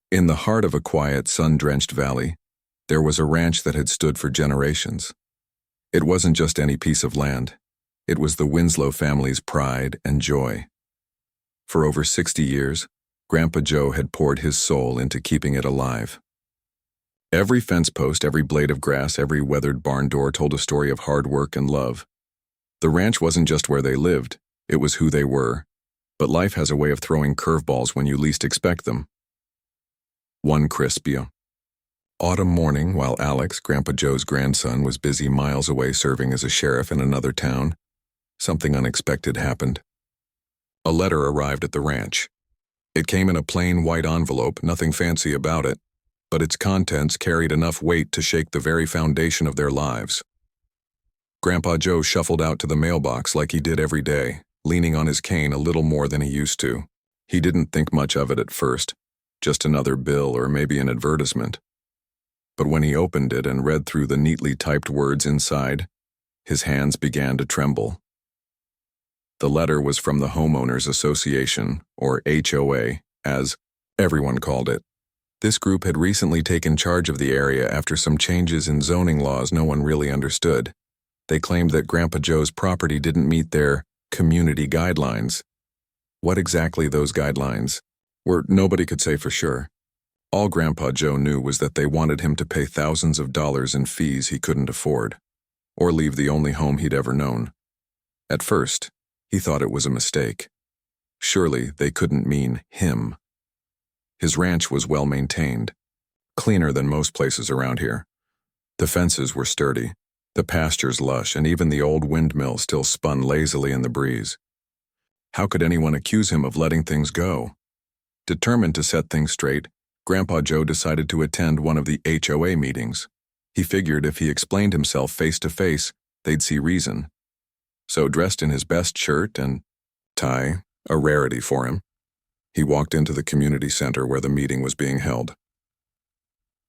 In the heart of a quiet, sun-drenched valley, there was a ranch that had stood for generations. It wasn't just any piece of land. It was the Winslow family's pride and joy. For over 60 years, Grandpa Joe had poured his soul into keeping it alive. Every fence post, every blade of grass, every weathered barn door told a story of hard work and love. The ranch wasn't just where they lived, it was who they were. But life has a way of throwing curveballs when you least expect them. One crisp autumn morning, while Alex, Grandpa Joe's grandson, was busy miles away serving as a sheriff in another town, something unexpected happened. A letter arrived at the ranch. It came in a plain white envelope, nothing fancy about it, but its contents carried enough weight to shake the very foundation of their lives. Grandpa Joe shuffled out to the mailbox like he did every day, leaning on his cane a little more than he used to. He didn't think much of it at first, just another bill or maybe an advertisement. But when he opened it and read through the neatly typed words inside, his hands began to tremble. The letter was from the Homeowners Association, or HOA, as everyone called it. This group had recently taken charge of the area after some changes in zoning laws no one really understood. They claimed that Grandpa Joe's property didn't meet their community guidelines. What exactly those guidelines were, nobody could say for sure. All Grandpa Joe knew was that they wanted him to pay thousands of dollars in fees he couldn't afford, or leave the only home he'd ever known. At first, he thought it was a mistake. Surely they couldn't mean him. His ranch was well maintained, cleaner than most places around here. The fences were sturdy, the pastures lush, and even the old windmill still spun lazily in the breeze. How could anyone accuse him of letting things go? Determined to set things straight, Grandpa Joe decided to attend one of the HOA meetings. He figured if he explained himself face to face, they'd see reason. So dressed in his best shirt and tie, a rarity for him, he walked into the community center where the meeting was being held.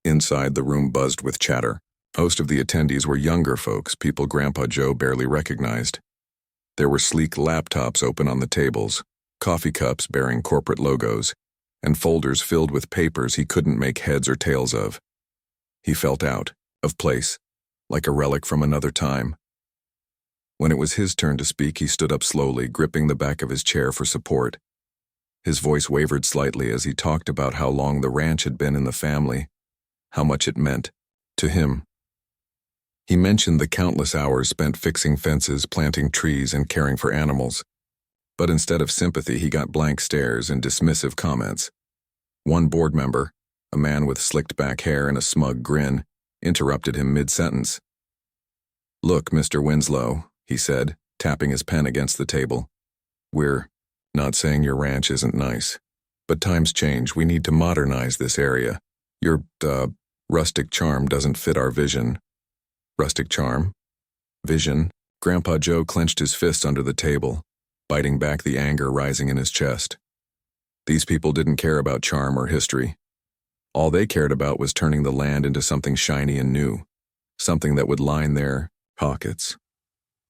Inside, the room buzzed with chatter. Most of the attendees were younger folks, people Grandpa Joe barely recognized. There were sleek laptops open on the tables, coffee cups bearing corporate logos, and folders filled with papers he couldn't make heads or tails of. He felt out of place, like a relic from another time. When it was his turn to speak, he stood up slowly, gripping the back of his chair for support. His voice wavered slightly as he talked about how long the ranch had been in the family, how much it meant to him. He mentioned the countless hours spent fixing fences, planting trees, and caring for animals. But instead of sympathy, he got blank stares and dismissive comments. One board member, a man with slicked back hair and a smug grin, interrupted him mid-sentence. "Look, Mr. Winslow," he said, tapping his pen against the table. "We're not saying your ranch isn't nice, but times change. We need to modernize this area. Your, rustic charm doesn't fit our vision." Rustic charm? Vision? Grandpa Joe clenched his fists under the table, biting back the anger rising in his chest. These people didn't care about charm or history. All they cared about was turning the land into something shiny and new, something that would line their pockets.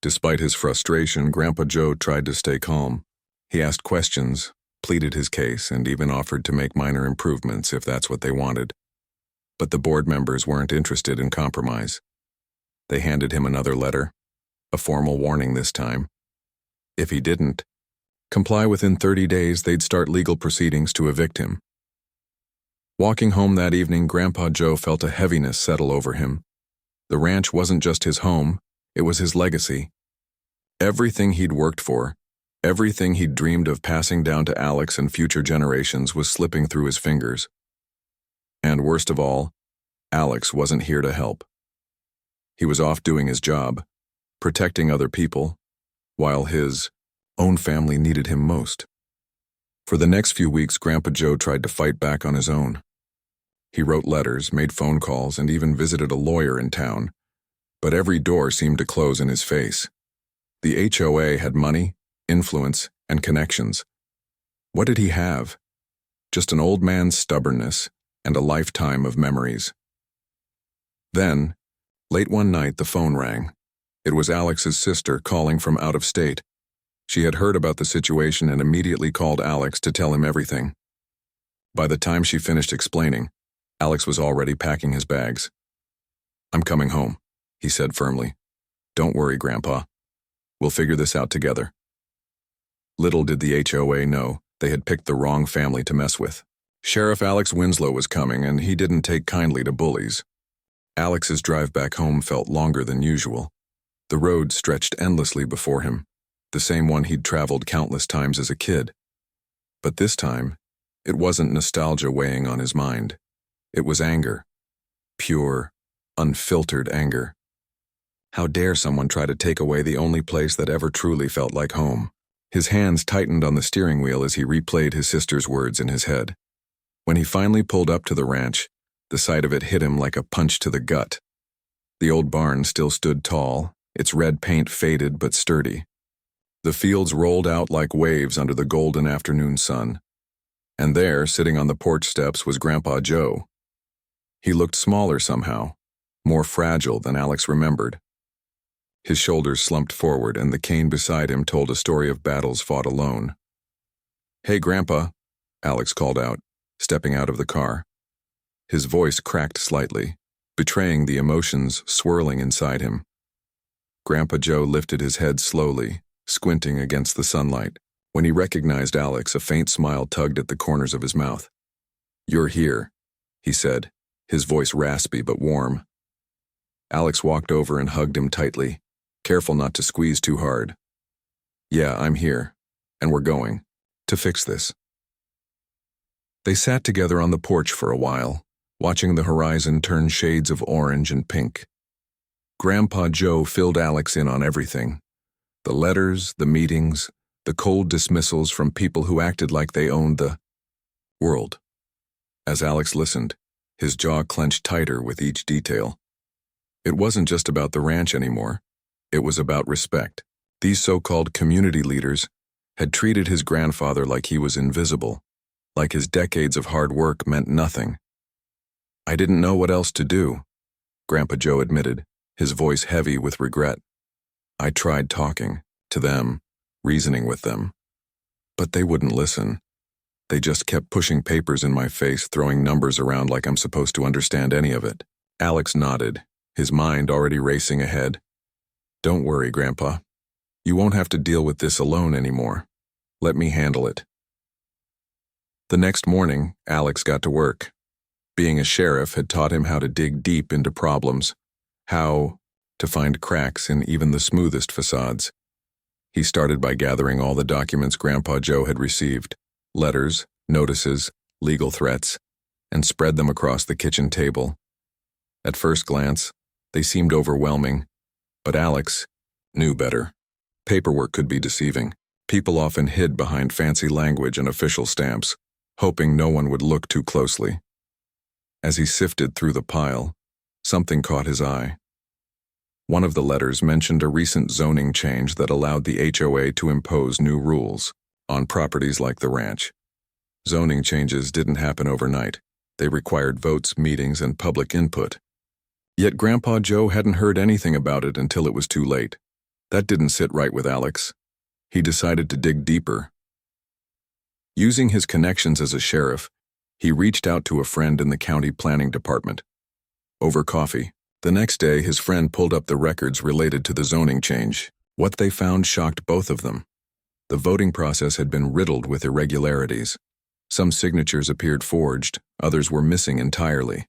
Despite his frustration, Grandpa Joe tried to stay calm. He asked questions, pleaded his case, and even offered to make minor improvements if that's what they wanted. But the board members weren't interested in compromise. They handed him another letter, a formal warning this time. If he didn't comply within 30 days, they'd start legal proceedings to evict him. Walking home that evening, Grandpa Joe felt a heaviness settle over him. The ranch wasn't just his home, it was his legacy. Everything he'd worked for, everything he'd dreamed of passing down to Alex and future generations was slipping through his fingers. And worst of all, Alex wasn't here to help. He was off doing his job, protecting other people, while his own family needed him most. For the next few weeks, Grandpa Joe tried to fight back on his own. He wrote letters, made phone calls, and even visited a lawyer in town, but every door seemed to close in his face. The HOA had money, influence, and connections. What did he have? Just an old man's stubbornness and a lifetime of memories. Then, late one night, the phone rang. It was Alex's sister calling from out of state. She had heard about the situation and immediately called Alex to tell him everything. By the time she finished explaining, Alex was already packing his bags. "I'm coming home," he said firmly. "Don't worry, Grandpa. We'll figure this out together." Little did the HOA know they had picked the wrong family to mess with. Sheriff Alex Winslow was coming, and he didn't take kindly to bullies. Alex's drive back home felt longer than usual. The road stretched endlessly before him, the same one he'd traveled countless times as a kid. But this time, it wasn't nostalgia weighing on his mind. It was anger. Pure, unfiltered anger. How dare someone try to take away the only place that ever truly felt like home? His hands tightened on the steering wheel as he replayed his sister's words in his head. When he finally pulled up to the ranch, the sight of it hit him like a punch to the gut. The old barn still stood tall, its red paint faded but sturdy. The fields rolled out like waves under the golden afternoon sun. And there, sitting on the porch steps, was Grandpa Joe. He looked smaller somehow, more fragile than Alex remembered. His shoulders slumped forward, and the cane beside him told a story of battles fought alone. "Hey, Grandpa," Alex called out, stepping out of the car. His voice cracked slightly, betraying the emotions swirling inside him. Grandpa Joe lifted his head slowly, squinting against the sunlight. When he recognized Alex, a faint smile tugged at the corners of his mouth. "You're here," he said, his voice raspy but warm. Alex walked over and hugged him tightly, careful not to squeeze too hard. "Yeah, I'm here, and we're going to fix this." They sat together on the porch for a while, watching the horizon turn shades of orange and pink. Grandpa Joe filled Alex in on everything. The letters, the meetings, the cold dismissals from people who acted like they owned the world. As Alex listened, his jaw clenched tighter with each detail. It wasn't just about the ranch anymore. It was about respect. These so-called community leaders had treated his grandfather like he was invisible, like his decades of hard work meant nothing. "I didn't know what else to do," Grandpa Joe admitted, his voice heavy with regret. "I tried talking to them, reasoning with them, but they wouldn't listen. They just kept pushing papers in my face, throwing numbers around like I'm supposed to understand any of it." Alex nodded, his mind already racing ahead. "Don't worry, Grandpa. You won't have to deal with this alone anymore. Let me handle it." The next morning, Alex got to work. Being a sheriff had taught him how to dig deep into problems, how to find cracks in even the smoothest facades. He started by gathering all the documents Grandpa Joe had received, letters, notices, legal threats, and spread them across the kitchen table. At first glance, they seemed overwhelming, but Alex knew better. Paperwork could be deceiving. People often hid behind fancy language and official stamps, hoping no one would look too closely. As he sifted through the pile, something caught his eye. One of the letters mentioned a recent zoning change that allowed the HOA to impose new rules on properties like the ranch. Zoning changes didn't happen overnight. They required votes, meetings, and public input. Yet Grandpa Joe hadn't heard anything about it until it was too late. That didn't sit right with Alex. He decided to dig deeper. Using his connections as a sheriff, he reached out to a friend in the county planning department. Over coffee, the next day his friend pulled up the records related to the zoning change. What they found shocked both of them. The voting process had been riddled with irregularities. Some signatures appeared forged, others were missing entirely.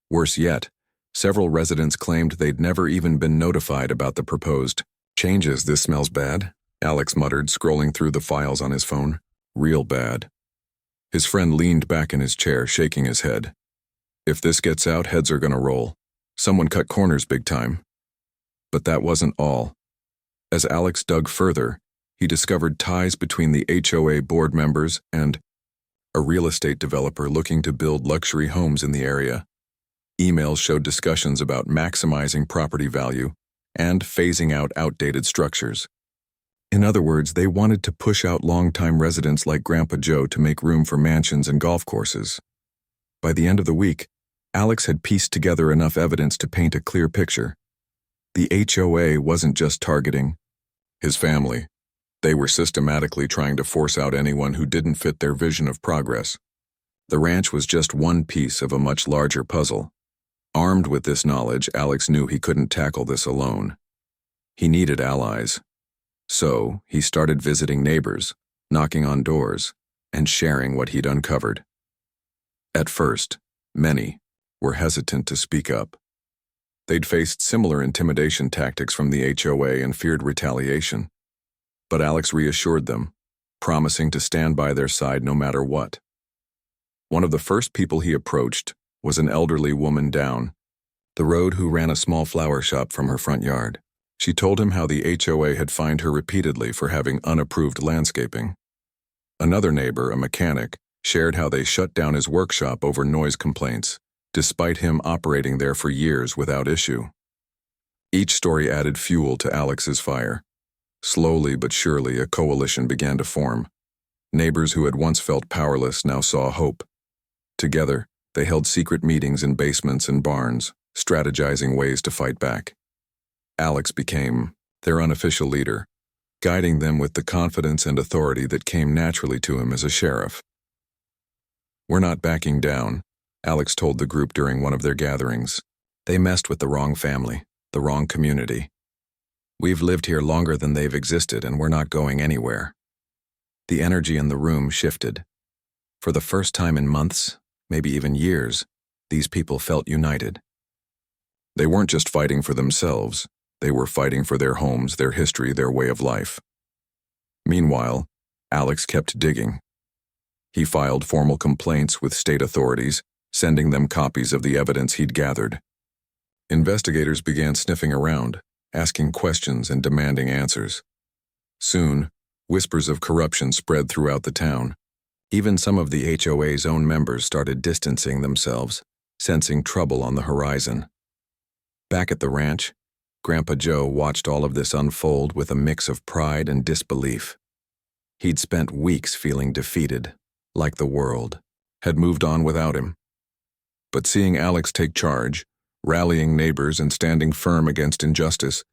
Worse yet, several residents claimed they'd never even been notified about the proposed changes. "This smells bad," Alex muttered, scrolling through the files on his phone. "Real bad." His friend leaned back in his chair, shaking his head. "If this gets out, heads are gonna roll. Someone cut corners big time." But that wasn't all. As Alex dug further, he discovered ties between the HOA board members and a real estate developer looking to build luxury homes in the area. Emails showed discussions about maximizing property value and phasing out outdated structures. In other words, they wanted to push out longtime residents like Grandpa Joe to make room for mansions and golf courses. By the end of the week, Alex had pieced together enough evidence to paint a clear picture. The HOA wasn't just targeting his family. They were systematically trying to force out anyone who didn't fit their vision of progress. The ranch was just one piece of a much larger puzzle. Armed with this knowledge, Alex knew he couldn't tackle this alone. He needed allies. So, he started visiting neighbors, knocking on doors, and sharing what he'd uncovered. At first, many were hesitant to speak up. They'd faced similar intimidation tactics from the HOA and feared retaliation. But Alex reassured them, promising to stand by their side no matter what. One of the first people he approached was an elderly woman down the road who ran a small flower shop from her front yard. She told him how the HOA had fined her repeatedly for having unapproved landscaping. Another neighbor, a mechanic, shared how they shut down his workshop over noise complaints, despite him operating there for years without issue. Each story added fuel to Alex's fire. Slowly but surely, a coalition began to form. Neighbors who had once felt powerless now saw hope. Together, they held secret meetings in basements and barns, strategizing ways to fight back. Alex became their unofficial leader, guiding them with the confidence and authority that came naturally to him as a sheriff. "We're not backing down," Alex told the group during one of their gatherings. "They messed with the wrong family, the wrong community. We've lived here longer than they've existed, and we're not going anywhere." The energy in the room shifted. For the first time in months, maybe even years, these people felt united. They weren't just fighting for themselves, they were fighting for their homes, their history, their way of life. Meanwhile, Alex kept digging. He filed formal complaints with state authorities, sending them copies of the evidence he'd gathered. Investigators began sniffing around, asking questions and demanding answers. Soon, whispers of corruption spread throughout the town. Even some of the HOA's own members started distancing themselves, sensing trouble on the horizon. Back at the ranch, Grandpa Joe watched all of this unfold with a mix of pride and disbelief. He'd spent weeks feeling defeated, like the world had moved on without him. But seeing Alex take charge, rallying neighbors and standing firm against injustice,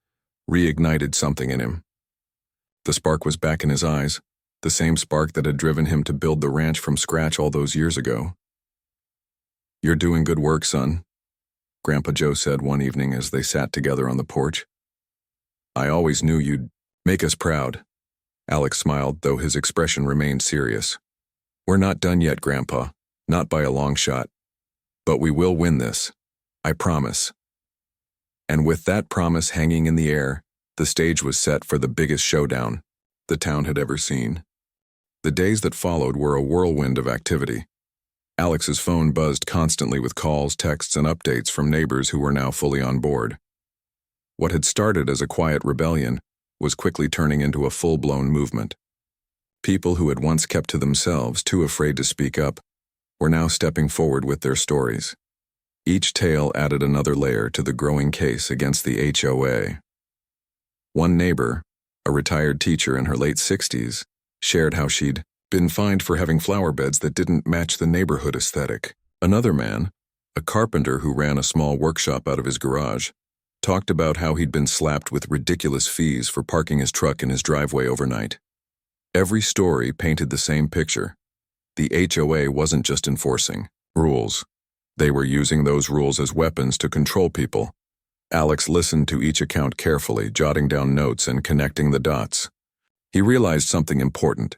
reignited something in him. The spark was back in his eyes, the same spark that had driven him to build the ranch from scratch all those years ago. "You're doing good work, son," Grandpa Joe said one evening as they sat together on the porch. "I always knew you'd make us proud." Alex smiled, though his expression remained serious. "We're not done yet, Grandpa, not by a long shot. But we will win this, I promise." And with that promise hanging in the air, the stage was set for the biggest showdown the town had ever seen. The days that followed were a whirlwind of activity. Alex's phone buzzed constantly with calls, texts, and updates from neighbors who were now fully on board. What had started as a quiet rebellion was quickly turning into a full-blown movement. People who had once kept to themselves, too afraid to speak up, were now stepping forward with their stories. Each tale added another layer to the growing case against the HOA. One neighbor, a retired teacher in her late 60s, shared how she'd been fined for having flower beds that didn't match the neighborhood aesthetic. Another man, a carpenter who ran a small workshop out of his garage, talked about how he'd been slapped with ridiculous fees for parking his truck in his driveway overnight. Every story painted the same picture. The HOA wasn't just enforcing rules. They were using those rules as weapons to control people. Alex listened to each account carefully, jotting down notes and connecting the dots. He realized something important.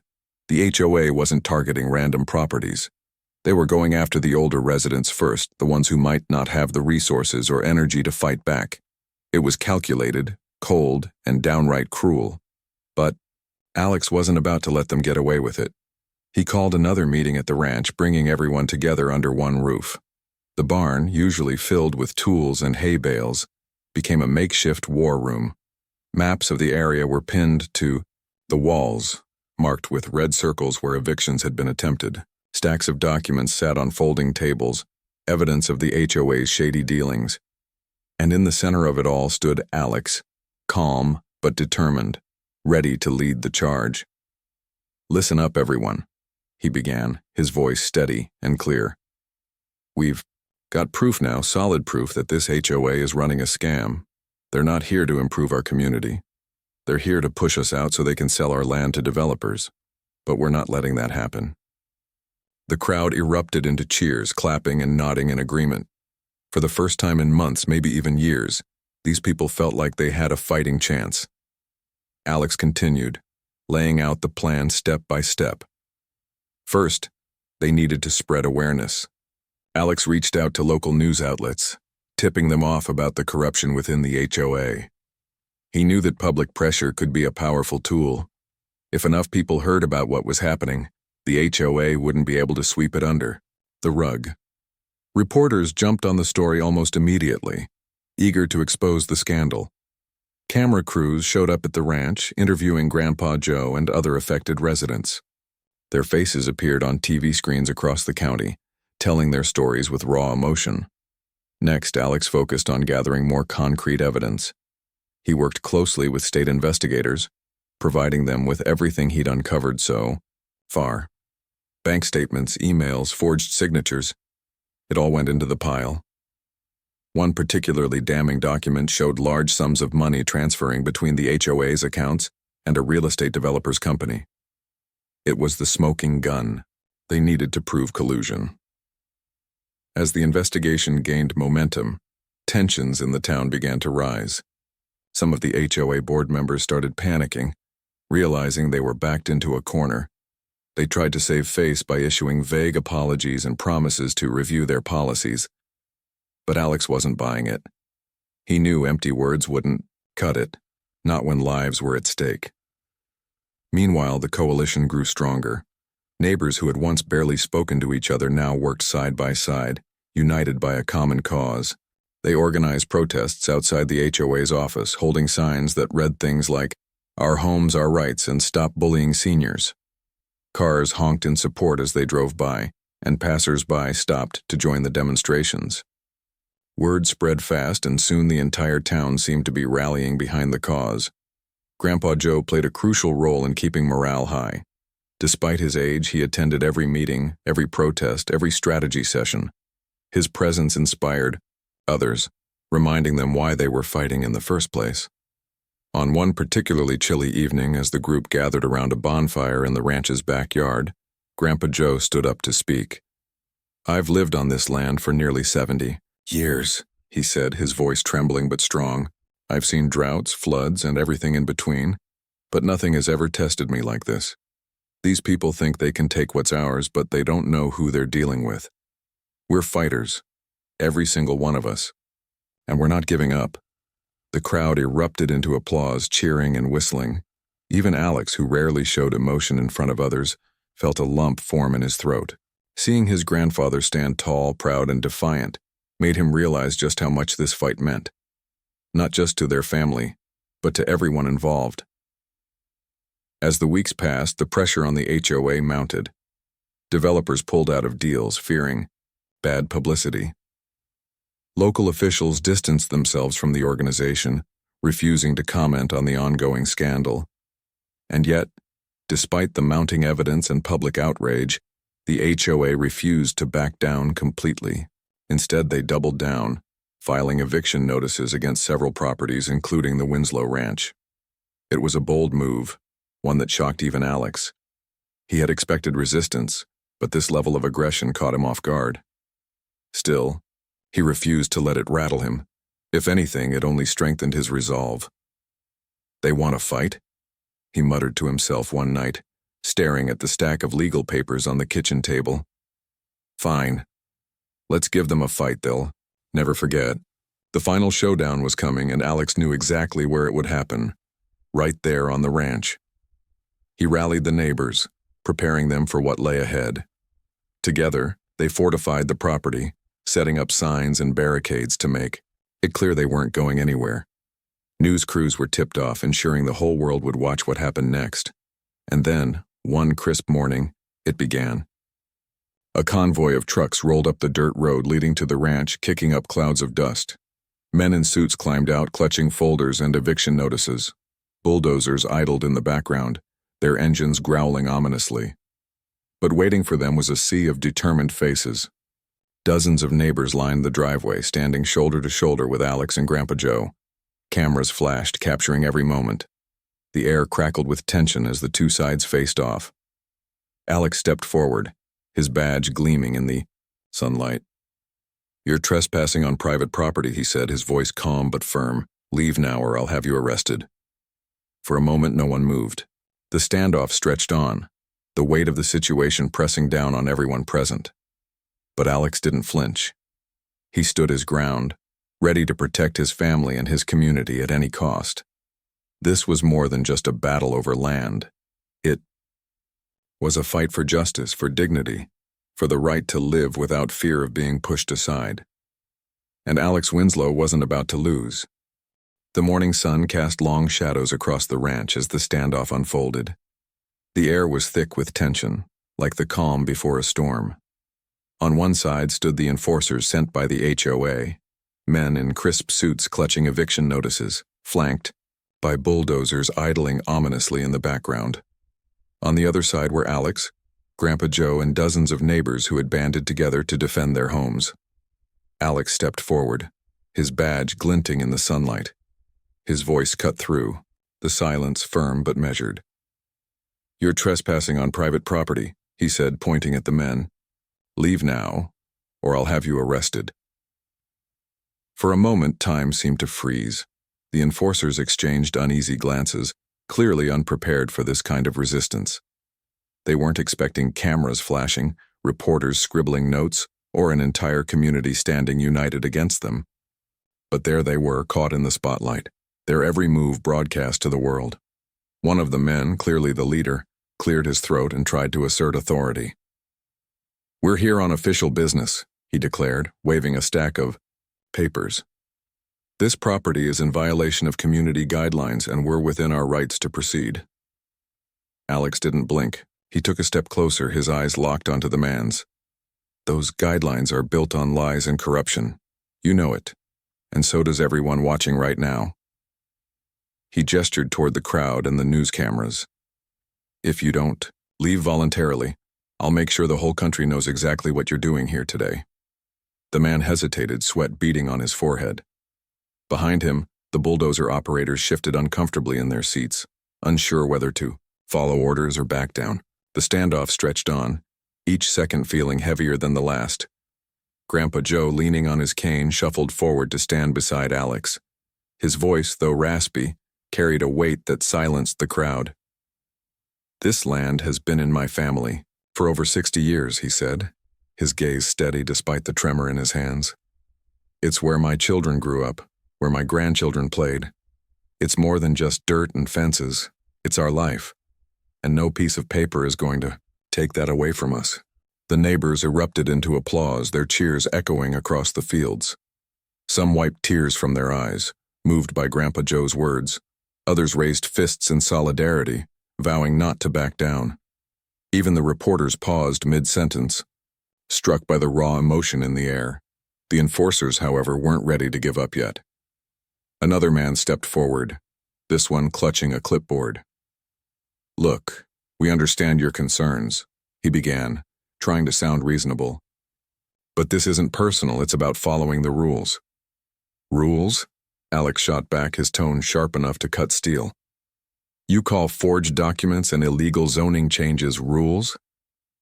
The HOA wasn't targeting random properties. They were going after the older residents first, the ones who might not have the resources or energy to fight back. It was calculated, cold, and downright cruel. But Alex wasn't about to let them get away with it. He called another meeting at the ranch, bringing everyone together under one roof. The barn, usually filled with tools and hay bales, became a makeshift war room. Maps of the area were pinned to the walls, marked with red circles where evictions had been attempted. Stacks of documents sat on folding tables, evidence of the HOA's shady dealings. And in the center of it all stood Alex, calm but determined, ready to lead the charge. "Listen up, everyone," he began, his voice steady and clear. "We've got proof now, solid proof, that this HOA is running a scam. They're not here to improve our community. They're here to push us out so they can sell our land to developers. But we're not letting that happen. The crowd erupted into cheers, clapping and nodding in agreement. For the first time in months, maybe even years, these people felt like they had a fighting chance. Alex continued, laying out the plan step by step. First, they needed to spread awareness. Alex reached out to local news outlets, tipping them off about the corruption within the HOA. He knew that public pressure could be a powerful tool. If enough people heard about what was happening, the HOA wouldn't be able to sweep it under the rug. Reporters jumped on the story almost immediately, eager to expose the scandal. Camera crews showed up at the ranch, interviewing Grandpa Joe and other affected residents. Their faces appeared on TV screens across the county, telling their stories with raw emotion. Next, Alex focused on gathering more concrete evidence. He worked closely with state investigators, providing them with everything he'd uncovered so far. Bank statements, emails, forged signatures. It all went into the pile. One particularly damning document showed large sums of money transferring between the HOA's accounts and a real estate developer's company. It was the smoking gun. They needed to prove collusion. As the investigation gained momentum, tensions in the town began to rise. Some of the HOA board members started panicking, realizing they were backed into a corner. They tried to save face by issuing vague apologies and promises to review their policies. But Alex wasn't buying it. He knew empty words wouldn't cut it, not when lives were at stake. Meanwhile, the coalition grew stronger. Neighbors who had once barely spoken to each other now worked side by side, united by a common cause. They organized protests outside the HOA's office, holding signs that read things like, "Our homes, our rights, and stop bullying seniors." Cars honked in support as they drove by, and passers-by stopped to join the demonstrations. Word spread fast, and soon the entire town seemed to be rallying behind the cause. Grandpa Joe played a crucial role in keeping morale high. Despite his age, he attended every meeting, every protest, every strategy session. His presence inspired others, reminding them why they were fighting in the first place. On one particularly chilly evening, as the group gathered around a bonfire in the ranch's backyard, Grandpa Joe stood up to speak. "I've lived on this land for nearly 70 years, he said, his voice trembling but strong. "I've seen droughts, floods, and everything in between, but nothing has ever tested me like this. These people think they can take what's ours, but they don't know who they're dealing with. We're fighters, every single one of us, and we're not giving up." The crowd erupted into applause, cheering and whistling. Even Alex, who rarely showed emotion in front of others, felt a lump form in his throat. Seeing his grandfather stand tall, proud, and defiant made him realize just how much this fight meant. Not just to their family, but to everyone involved. As the weeks passed, the pressure on the HOA mounted. Developers pulled out of deals, fearing bad publicity. Local officials distanced themselves from the organization, refusing to comment on the ongoing scandal. And yet, despite the mounting evidence and public outrage, the HOA refused to back down completely. Instead, they doubled down, filing eviction notices against several properties, including the Winslow Ranch. It was a bold move, one that shocked even Alex. He had expected resistance, but this level of aggression caught him off guard. Still, he refused to let it rattle him. If anything, it only strengthened his resolve. "They want to fight?" he muttered to himself one night, staring at the stack of legal papers on the kitchen table. "Fine. Let's give them a fight they'll never forget." The final showdown was coming, and Alex knew exactly where it would happen, right there on the ranch. He rallied the neighbors, preparing them for what lay ahead. Together, they fortified the property, setting up signs and barricades to make it clear they weren't going anywhere. News crews were tipped off, ensuring the whole world would watch what happened next. And then, one crisp morning, it began. A convoy of trucks rolled up the dirt road leading to the ranch, kicking up clouds of dust. Men in suits climbed out, clutching folders and eviction notices. Bulldozers idled in the background, their engines growling ominously. But waiting for them was a sea of determined faces. Dozens of neighbors lined the driveway, standing shoulder to shoulder with Alex and Grandpa Joe. Cameras flashed, capturing every moment. The air crackled with tension as the two sides faced off. Alex stepped forward, his badge gleaming in the sunlight. "You're trespassing on private property," he said, his voice calm but firm. "Leave now or I'll have you arrested." For a moment, no one moved. The standoff stretched on, the weight of the situation pressing down on everyone present. But Alex didn't flinch. He stood his ground, ready to protect his family and his community at any cost. This was more than just a battle over land. It was a fight for justice, for dignity, for the right to live without fear of being pushed aside. And Alex Winslow wasn't about to lose. The morning sun cast long shadows across the ranch as the standoff unfolded. The air was thick with tension, like the calm before a storm. On one side stood the enforcers sent by the HOA, men in crisp suits clutching eviction notices, flanked by bulldozers idling ominously in the background. On the other side were Alex, Grandpa Joe, and dozens of neighbors who had banded together to defend their homes. Alex stepped forward, his badge glinting in the sunlight. His voice cut through, the silence firm but measured. "You're trespassing on private property," he said, pointing at the men. "Leave now, or I'll have you arrested." For a moment, time seemed to freeze. The enforcers exchanged uneasy glances, clearly unprepared for this kind of resistance. They weren't expecting cameras flashing, reporters scribbling notes, or an entire community standing united against them. But there they were, caught in the spotlight, their every move broadcast to the world. One of the men, clearly the leader, cleared his throat and tried to assert authority. "We're here on official business," he declared, waving a stack of papers. "This property is in violation of community guidelines and we're within our rights to proceed." Alex didn't blink. He took a step closer, his eyes locked onto the man's. "Those guidelines are built on lies and corruption. You know it. And so does everyone watching right now." He gestured toward the crowd and the news cameras. "If you don't leave voluntarily, I'll make sure the whole country knows exactly what you're doing here today." The man hesitated, sweat beading on his forehead. Behind him, the bulldozer operators shifted uncomfortably in their seats, unsure whether to follow orders or back down. The standoff stretched on, each second feeling heavier than the last. Grandpa Joe, leaning on his cane, shuffled forward to stand beside Alex. His voice, though raspy, carried a weight that silenced the crowd. "This land has been in my family for over 60 years, he said, his gaze steady despite the tremor in his hands. "It's where my children grew up, where my grandchildren played. It's more than just dirt and fences. It's our life. And no piece of paper is going to take that away from us." The neighbors erupted into applause, their cheers echoing across the fields. Some wiped tears from their eyes, moved by Grandpa Joe's words. Others raised fists in solidarity, vowing not to back down. Even the reporters paused mid-sentence, struck by the raw emotion in the air. The enforcers, however, weren't ready to give up yet. Another man stepped forward, this one clutching a clipboard. "Look, we understand your concerns," he began, trying to sound reasonable. "But this isn't personal, it's about following the rules." "Rules?" Alex shot back, his tone sharp enough to cut steel. "You call forged documents and illegal zoning changes rules?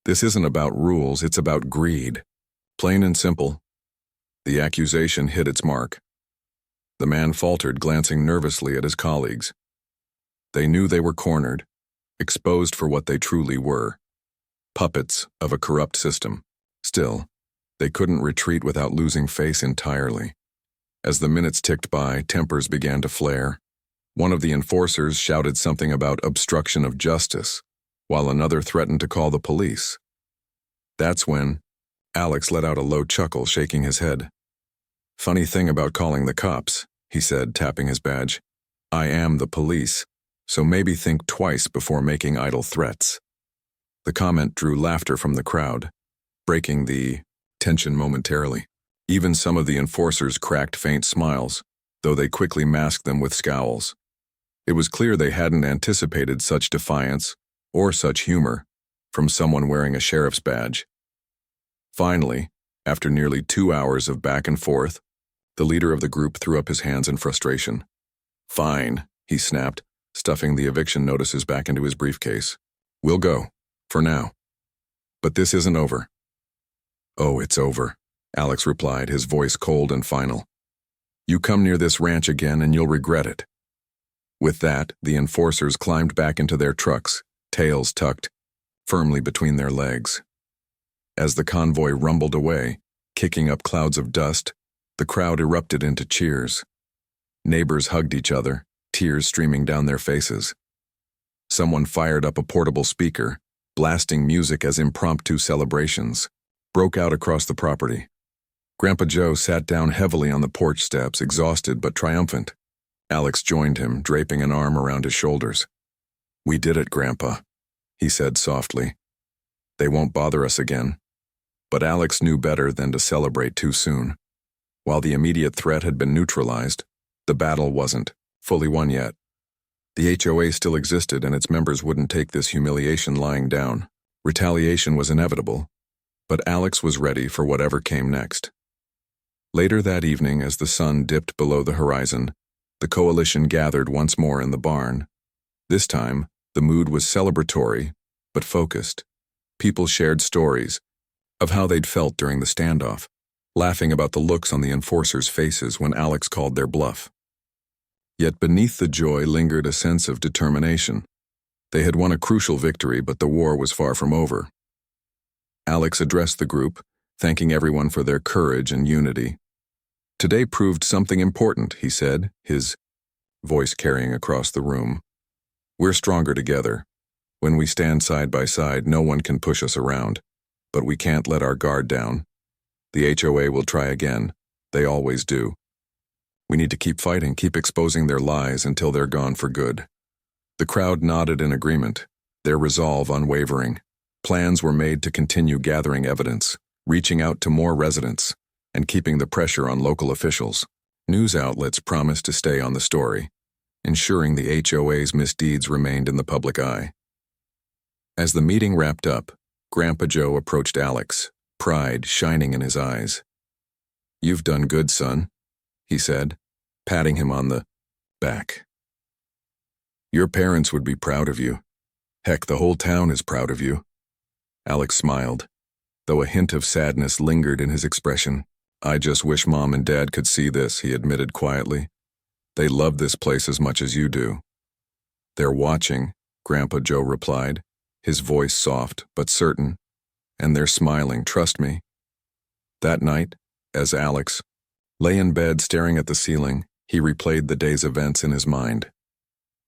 This isn't about rules, it's about greed. Plain and simple." The accusation hit its mark. The man faltered, glancing nervously at his colleagues. They knew they were cornered, exposed for what they truly were, puppets of a corrupt system. Still, they couldn't retreat without losing face entirely. As the minutes ticked by, tempers began to flare. One of the enforcers shouted something about obstruction of justice, while another threatened to call the police. That's when Alex let out a low chuckle, shaking his head. "Funny thing about calling the cops," he said, tapping his badge. "I am the police, so maybe think twice before making idle threats." The comment drew laughter from the crowd, breaking the tension momentarily. Even some of the enforcers cracked faint smiles, though they quickly masked them with scowls. It was clear they hadn't anticipated such defiance or such humor from someone wearing a sheriff's badge. Finally, after nearly 2 hours of back and forth, the leader of the group threw up his hands in frustration. "Fine," he snapped, stuffing the eviction notices back into his briefcase. "We'll go, for now. But this isn't over. Oh, it's over, Alex replied, his voice cold and final. You come near this ranch again and you'll regret it. With that, the enforcers climbed back into their trucks, tails tucked firmly between their legs. As the convoy rumbled away, kicking up clouds of dust, the crowd erupted into cheers. Neighbors hugged each other, tears streaming down their faces. Someone fired up a portable speaker, blasting music as impromptu celebrations broke out across the property. Grandpa Joe sat down heavily on the porch steps, exhausted but triumphant. Alex joined him, draping an arm around his shoulders. We did it, Grandpa, he said softly. They won't bother us again. But Alex knew better than to celebrate too soon. While the immediate threat had been neutralized, the battle wasn't fully won yet. The HOA still existed and its members wouldn't take this humiliation lying down. Retaliation was inevitable, but Alex was ready for whatever came next. Later that evening, as the sun dipped below the horizon, the coalition gathered once more in the barn. This time, the mood was celebratory, but focused. People shared stories of how they'd felt during the standoff, laughing about the looks on the enforcers' faces when Alex called their bluff. Yet beneath the joy lingered a sense of determination. They had won a crucial victory, but the war was far from over. Alex addressed the group, thanking everyone for their courage and unity. Today proved something important, he said, his voice carrying across the room. We're stronger together. When we stand side by side, no one can push us around. But we can't let our guard down. The HOA will try again. They always do. We need to keep fighting, keep exposing their lies until they're gone for good. The crowd nodded in agreement, their resolve unwavering. Plans were made to continue gathering evidence, reaching out to more residents, and keeping the pressure on local officials. News outlets promised to stay on the story, ensuring the HOA's misdeeds remained in the public eye. As the meeting wrapped up, Grandpa Joe approached Alex, pride shining in his eyes. You've done good, son, he said, patting him on the back. Your parents would be proud of you. Heck, the whole town is proud of you. Alex smiled, though a hint of sadness lingered in his expression. I just wish Mom and Dad could see this, he admitted quietly. They love this place as much as you do. They're watching, Grandpa Joe replied, his voice soft but certain. And they're smiling, trust me. That night, as Alex lay in bed staring at the ceiling, he replayed the day's events in his mind.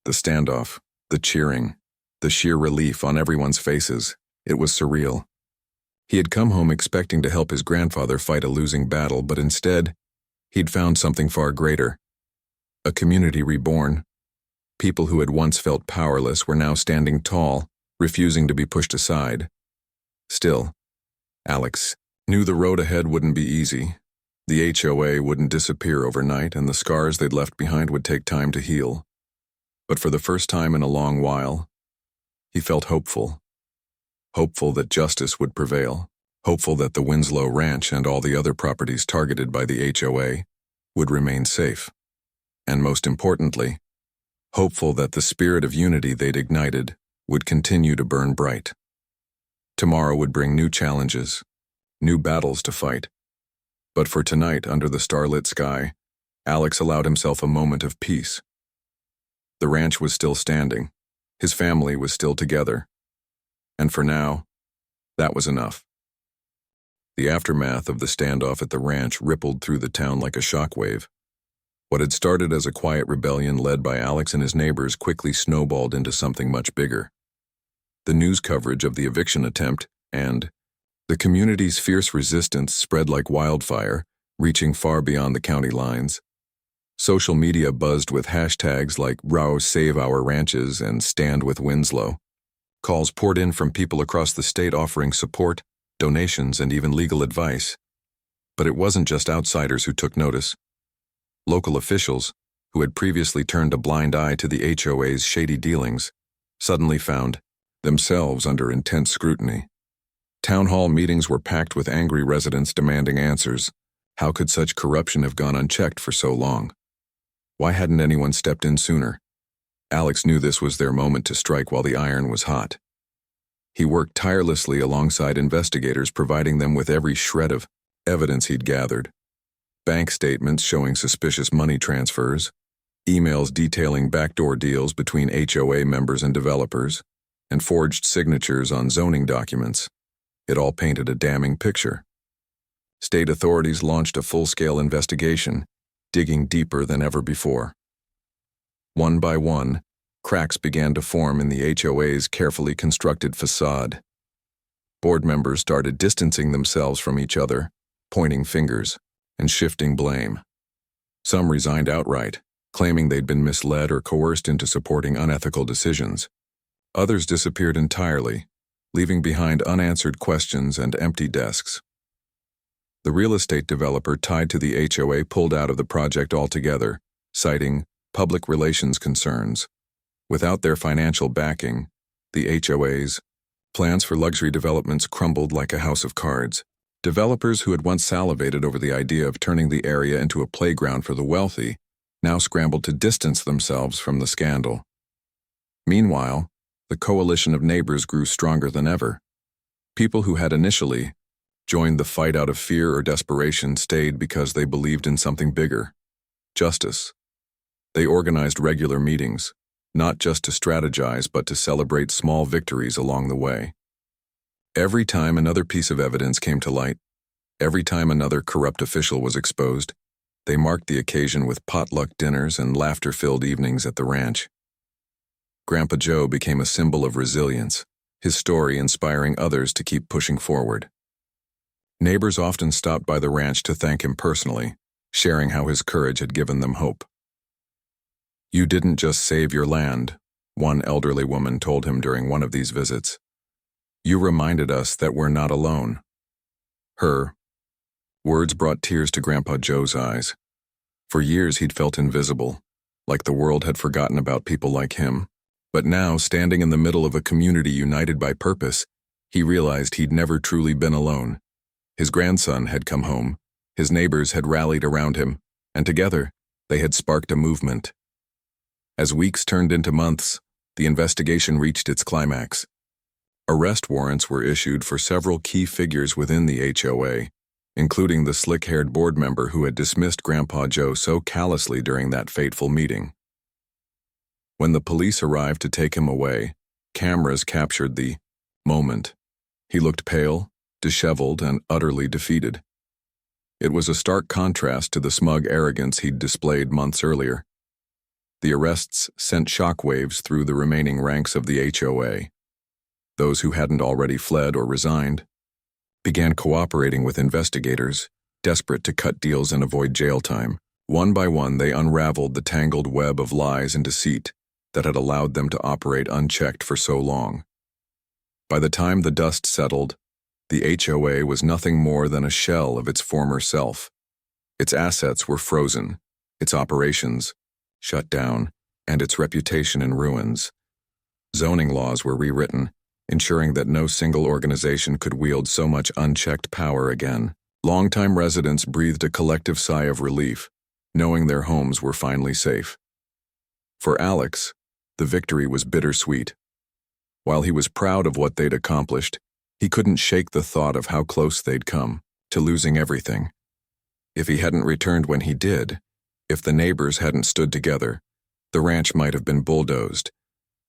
The standoff, the cheering, the sheer relief on everyone's faces. It was surreal. He had come home expecting to help his grandfather fight a losing battle, but instead, he'd found something far greater. A community reborn. People who had once felt powerless were now standing tall, refusing to be pushed aside. Still, Alex knew the road ahead wouldn't be easy. The HOA wouldn't disappear overnight, and the scars they'd left behind would take time to heal. But for the first time in a long while, he felt hopeful. Hopeful that justice would prevail. Hopeful that the Winslow Ranch and all the other properties targeted by the HOA would remain safe. And most importantly, hopeful that the spirit of unity they'd ignited would continue to burn bright. Tomorrow would bring new challenges, new battles to fight. But for tonight, under the starlit sky, Alex allowed himself a moment of peace. The ranch was still standing. His family was still together. And for now, that was enough. The aftermath of the standoff at the ranch rippled through the town like a shockwave. What had started as a quiet rebellion led by Alex and his neighbors quickly snowballed into something much bigger. The news coverage of the eviction attempt and the community's fierce resistance spread like wildfire, reaching far beyond the county lines. Social media buzzed with hashtags like Row Save Our Ranches and Stand with Winslow. Calls poured in from people across the state offering support, donations, and even legal advice. But it wasn't just outsiders who took notice. Local officials, who had previously turned a blind eye to the HOA's shady dealings, suddenly found themselves under intense scrutiny. Town hall meetings were packed with angry residents demanding answers. How could such corruption have gone unchecked for so long? Why hadn't anyone stepped in sooner? Alex knew this was their moment to strike while the iron was hot. He worked tirelessly alongside investigators, providing them with every shred of evidence he'd gathered. Bank statements showing suspicious money transfers, emails detailing backdoor deals between HOA members and developers, and forged signatures on zoning documents. It all painted a damning picture. State authorities launched a full-scale investigation, digging deeper than ever before. One by one, cracks began to form in the HOA's carefully constructed facade. Board members started distancing themselves from each other, pointing fingers, and shifting blame. Some resigned outright, claiming they'd been misled or coerced into supporting unethical decisions. Others disappeared entirely, leaving behind unanswered questions and empty desks. The real estate developer tied to the HOA pulled out of the project altogether, citing public relations concerns. Without their financial backing, the HOA's plans for luxury developments crumbled like a house of cards. Developers who had once salivated over the idea of turning the area into a playground for the wealthy now scrambled to distance themselves from the scandal. Meanwhile, the coalition of neighbors grew stronger than ever. People who had initially joined the fight out of fear or desperation stayed because they believed in something bigger: justice. They organized regular meetings, not just to strategize but to celebrate small victories along the way. Every time another piece of evidence came to light, every time another corrupt official was exposed, they marked the occasion with potluck dinners and laughter-filled evenings at the ranch. Grandpa Joe became a symbol of resilience, his story inspiring others to keep pushing forward. Neighbors often stopped by the ranch to thank him personally, sharing how his courage had given them hope. "You didn't just save your land," one elderly woman told him during one of these visits. "You reminded us that we're not alone." Her words brought tears to Grandpa Joe's eyes. For years he'd felt invisible, like the world had forgotten about people like him. But now, standing in the middle of a community united by purpose, he realized he'd never truly been alone. His grandson had come home, his neighbors had rallied around him, and together, they had sparked a movement. As weeks turned into months, the investigation reached its climax. Arrest warrants were issued for several key figures within the HOA, including the slick-haired board member who had dismissed Grandpa Joe so callously during that fateful meeting. When the police arrived to take him away, cameras captured the moment. He looked pale, disheveled, and utterly defeated. It was a stark contrast to the smug arrogance he'd displayed months earlier. The arrests sent shockwaves through the remaining ranks of the HOA. Those who hadn't already fled or resigned began cooperating with investigators, desperate to cut deals and avoid jail time. One by one, they unraveled the tangled web of lies and deceit that had allowed them to operate unchecked for so long. By the time the dust settled, the HOA was nothing more than a shell of its former self. Its assets were frozen, its operations shut down, and its reputation in ruins. Zoning laws were rewritten, ensuring that no single organization could wield so much unchecked power again. Longtime residents breathed a collective sigh of relief, knowing their homes were finally safe. For Alex, the victory was bittersweet. While he was proud of what they'd accomplished, he couldn't shake the thought of how close they'd come to losing everything. If he hadn't returned when he did, if the neighbors hadn't stood together, the ranch might have been bulldozed,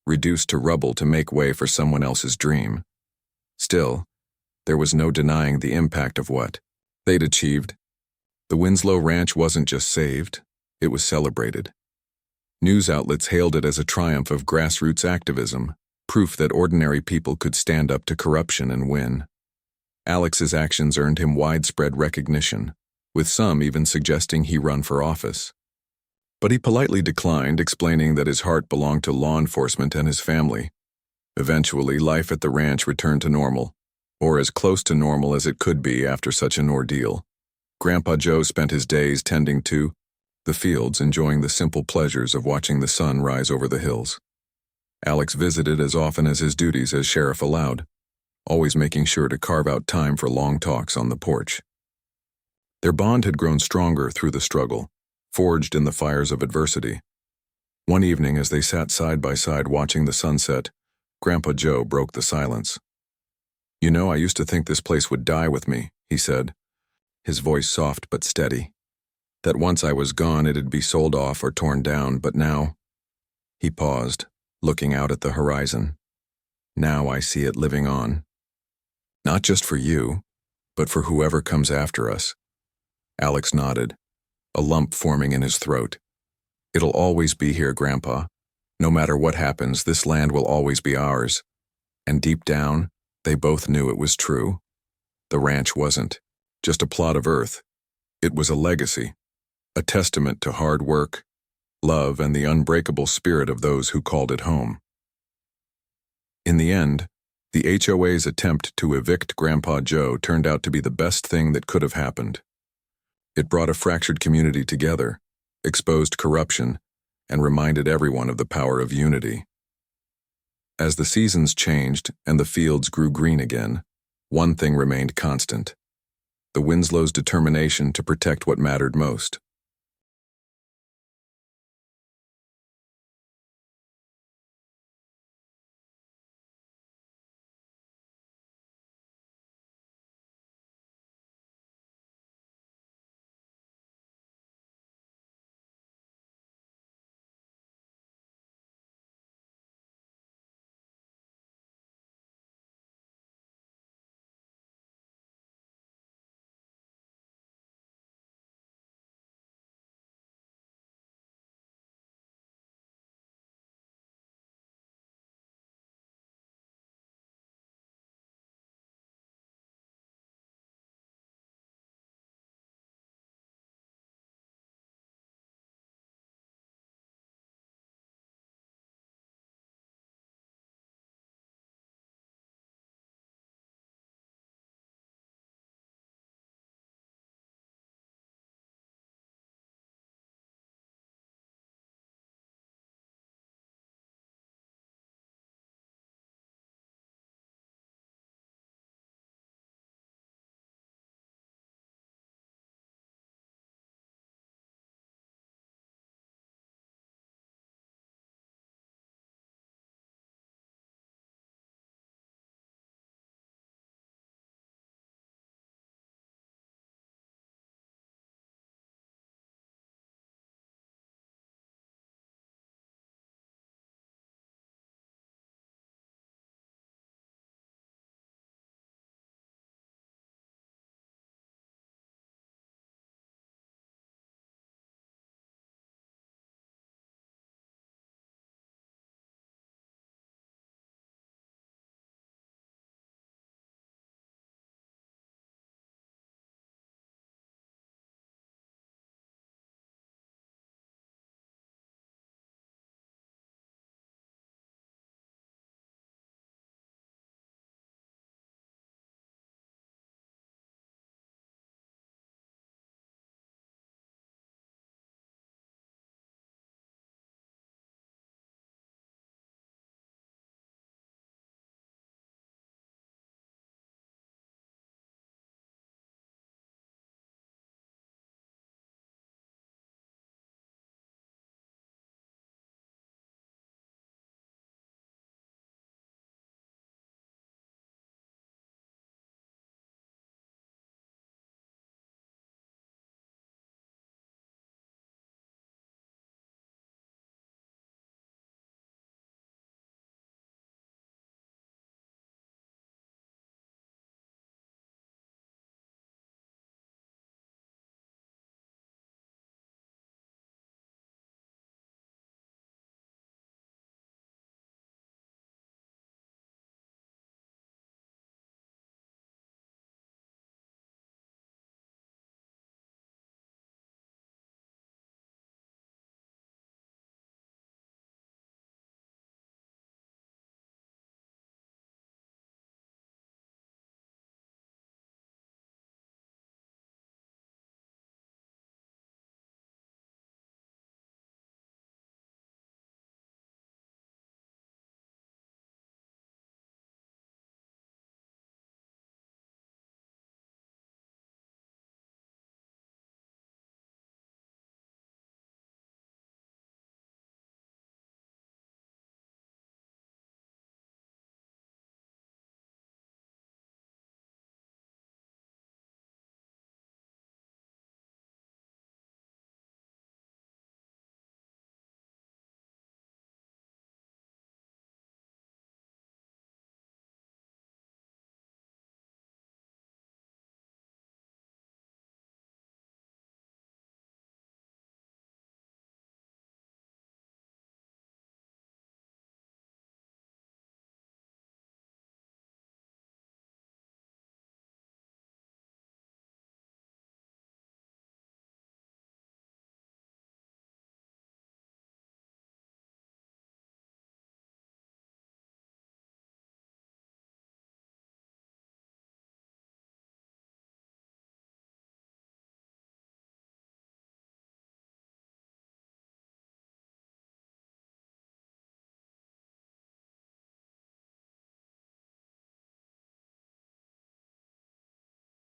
reduced to rubble to make way for someone else's dream. Still, there was no denying the impact of what they'd achieved. The Winslow Ranch wasn't just saved, it was celebrated. News outlets hailed it as a triumph of grassroots activism, proof that ordinary people could stand up to corruption and win. Alex's actions earned him widespread recognition, with some even suggesting he run for office. But he politely declined, explaining that his heart belonged to law enforcement and his family. Eventually, life at the ranch returned to normal, or as close to normal as it could be after such an ordeal. Grandpa Joe spent his days tending to the fields, enjoying the simple pleasures of watching the sun rise over the hills. Alex visited as often as his duties as sheriff allowed, always making sure to carve out time for long talks on the porch. Their bond had grown stronger through the struggle, forged in the fires of adversity. One evening, as they sat side by side watching the sunset, Grandpa Joe broke the silence. "You know, I used to think this place would die with me," he said, his voice soft but steady. "That once I was gone, it'd be sold off or torn down, but now—" He paused, looking out at the horizon. "Now I see it living on. Not just for you, but for whoever comes after us." Alex nodded, a lump forming in his throat. "It'll always be here, Grandpa. No matter what happens, this land will always be ours." And deep down, they both knew it was true. The ranch wasn't just a plot of earth. It was a legacy, a testament to hard work, love, and the unbreakable spirit of those who called it home. In the end, the HOA's attempt to evict Grandpa Joe turned out to be the best thing that could have happened. It brought a fractured community together, exposed corruption, and reminded everyone of the power of unity. As the seasons changed and the fields grew green again, one thing remained constant: the Winslow's determination to protect what mattered most.